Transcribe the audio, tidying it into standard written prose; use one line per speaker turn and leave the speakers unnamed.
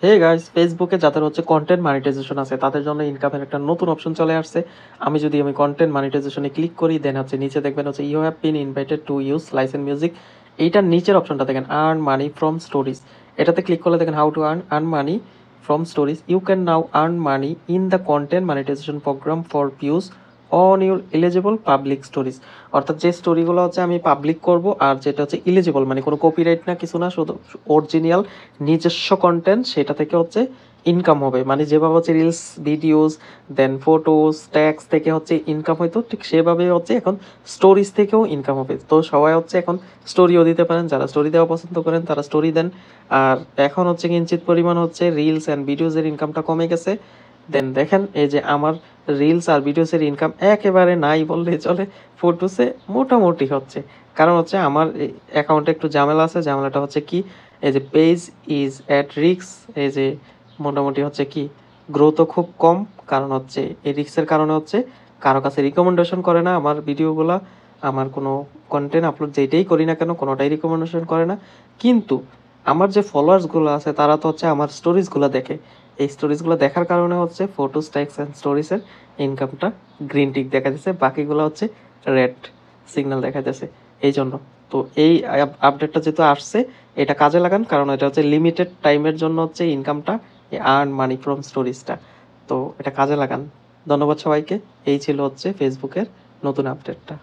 Hey guys, ফেসবুকে যাদের হচ্ছে কন্টেন্ট মনিটাইজেশন আছে তাদের জন্য ইনকামের একটা নতুন অপশন চলে আসছে। আমি কন্টেন্ট মনিটাইজেশনে ক্লিক করি, দেন হচ্ছে নিচে দেখবেন হচ্ছে you have been invited to use license music. এইটার নিচের অপশনটা দেখেন আর্ন মানি ফ্রম স্টোরিজ। এটাতে ক্লিক করলে দেখেন how to earn money from stories. You can now earn money in the content monetization program for views on your eligible public stories. অর্থাৎ যে স্টোরিগুলো হচ্ছে আমি পাবলিক করব আর যেটা হচ্ছে ইলিজিবল মানে কোনো কপিরাইট না কিছু না, শুধু অরিজিনাল নিজস্ব কন্টেন্ট, সেটা থেকে হচ্ছে ইনকাম হবে। মানে যেভাবে হচ্ছে রিলস, ভিডিওস, দেন ফটোস, ট্যাক্স থেকে হচ্ছে ইনকাম হইতো, ঠিক সেভাবে হচ্ছে এখন স্টোরিজ থেকেও ইনকাম হবে। তো সবাই হচ্ছে এখন স্টোরিও দিতে পারেন, যারা স্টোরি দেওয়া পছন্দ করেন তারা স্টোরি দেন। আর এখন হচ্ছে কিঞ্চিত পরিমাণ হচ্ছে রিলস অ্যান্ড ভিডিওসের ইনকামটা কমে গেছে। দেন দেখেন এই যে আমার রিলস আর ভিডিওসের ইনকাম একেবারে নাই বললেই চলে, ফটোসে মোটামুটি হচ্ছে। কারণ হচ্ছে আমার অ্যাকাউন্টে একটু ঝামেলা আছে, ঝামেলাটা হচ্ছে কি, এই যে পেজ ইজ অ্যাট রিস্ক, এই যে মোটামুটি হচ্ছে কি গ্রোথও খুব কম। কারণ হচ্ছে এই রিস্কের কারণে হচ্ছে কারো কাছে রিকমেন্ডেশন করে না আমার ভিডিওগুলা, আমার কোনো কন্টেন্ট আপলোড যেটাই করি না কেন কোনোটাই রিকমেন্ডেশন করে না। কিন্তু আমার যে ফলোয়ার্সগুলো আছে তারা তো হচ্ছে আমার স্টোরিজগুলো দেখে। এই স্টোরিজগুলো দেখার কারণে হচ্ছে ফটোস, ট্যাক্স অ্যান্ড স্টোরিজের ইনকামটা গ্রিন টিক দেখা যাচ্ছে, বাকিগুলো হচ্ছে রেড সিগন্যাল দেখা যাচ্ছে। এই জন্য তো এই আপডেটটা যেহেতু আসছে এটা কাজে লাগান, কারণ এটা হচ্ছে লিমিটেড টাইমের জন্য হচ্ছে ইনকামটা, আর্ন মানি ফ্রম স্টোরিজটা। তো এটা কাজে লাগান। ধন্যবাদ সবাইকে। এই ছিল হচ্ছে ফেসবুকের নতুন আপডেটটা।